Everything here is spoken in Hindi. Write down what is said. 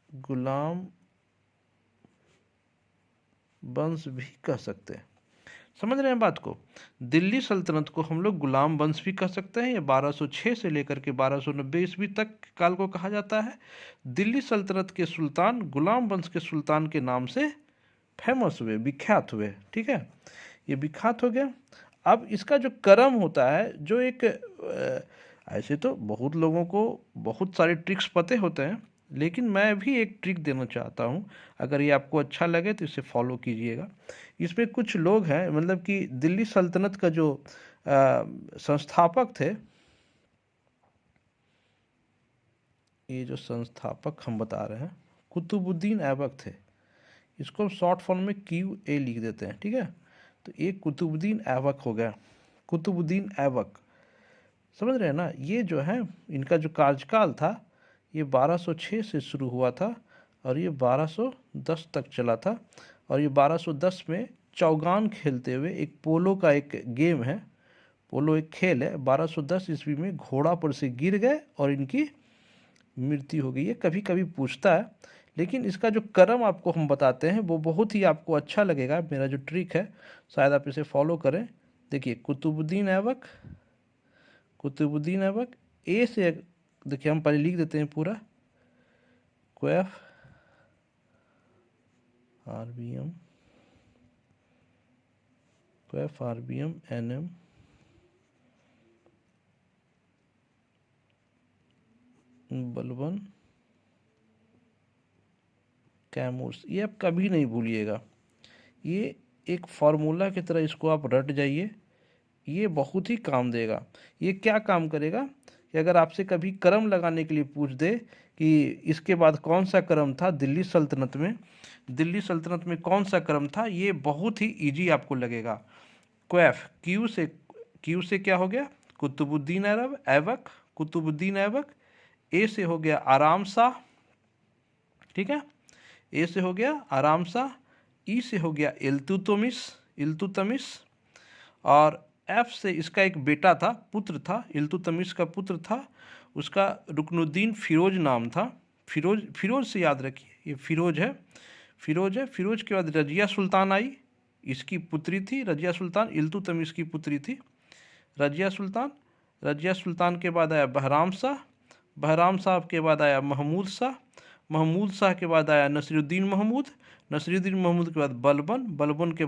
गुलाम वंश भी कह सकते हैं। समझ रहे हैं बात को? दिल्ली सल्तनत को हम लोग गुलाम वंश भी कह सकते हैं। ये 1206 से लेकर के 1290 ईस्वी तक काल को कहा जाता है। दिल्ली सल्तनत के सुल्तान गुलाम वंश के सुल्तान के नाम से फेमस हुए, विख्यात हुए। ठीक है, ये विख्यात हो गया। अब इसका जो कर्म होता है, जो एक ऐसे तो बहुत लोगों को बहुत सारे ट्रिक्स पते होते हैं, लेकिन मैं भी एक ट्रिक देना चाहता हूँ। अगर ये आपको अच्छा लगे तो इसे फॉलो कीजिएगा। इसमें कुछ लोग हैं, मतलब कि दिल्ली सल्तनत का जो संस्थापक थे, ये जो संस्थापक हम बता रहे हैं कुतुबुद्दीन ऐबक थे। इसको हम शॉर्ट फॉर्म में QA लिख देते हैं। ठीक है, तो ये कुतुबुद्दीन ऐबक हो गया, कुतुबुद्दीन ऐबक। समझ रहे हैं ना? ये जो है, इनका जो कार्यकाल था ये 1206 से शुरू हुआ था और ये 1210 तक चला था। और ये 1210 में चौगान खेलते हुए, एक पोलो का एक गेम है, पोलो एक खेल है, 1210 ईस्वी में घोड़ा पर से गिर गए और इनकी मृत्यु हो गई है। कभी कभी पूछता है, लेकिन इसका जो कर्म आपको हम बताते हैं वो बहुत ही आपको अच्छा लगेगा। मेरा जो ट्रिक है शायद आप इसे फॉलो करें। देखिए, कुतुबुद्दीन ऐबक, कुतुबुद्दीन ऐबक ए से, देखिए हम पहले लिख देते हैं पूरा, क्वैफ RBM, क्वैफ RBM NM बलबन कैमूर्स। ये आप कभी नहीं भूलिएगा, ये एक फार्मूला की तरह इसको आप रट जाइए, ये बहुत ही काम देगा। ये क्या काम करेगा कि अगर आपसे कभी कर्म लगाने के लिए पूछ दे कि इसके बाद कौन सा कर्म था दिल्ली सल्तनत में, दिल्ली सल्तनत में कौन सा कर्म था, ये बहुत ही इजी आपको लगेगा। क्वैफ, क्यू से क्या हो गया? कुतुबुद्दीन ऐबक, कुतुबुद्दीन ऐबक। ए से हो गया आराम शाह। ठीक है, ए से हो गया आराम शाह। ई से हो गया इल्तुतमिश, इल्तुतमिश। और एफ से इसका एक बेटा था, पुत्र था, इल्तुतमिश का पुत्र था, उसका रुकनुद्दीन फिरोज नाम था। फिरोज, फिरोज से याद रखिए, ये फिरोज है, फिरोज है। फिरोज के बाद रजिया सुल्तान आई, इसकी पुत्री थी रजिया सुल्तान, इल्तुतमिश की पुत्री थी रजिया सुल्तान। रजिया सुल्तान के बाद आया बहराम शाह, बहराम शाह के बाद आया महमूद शाह, महमूद शाह के बाद आया नसीरुद्दीन महमूद, नसीरुद्दीन महमूद के बाद बलबन, बलबन के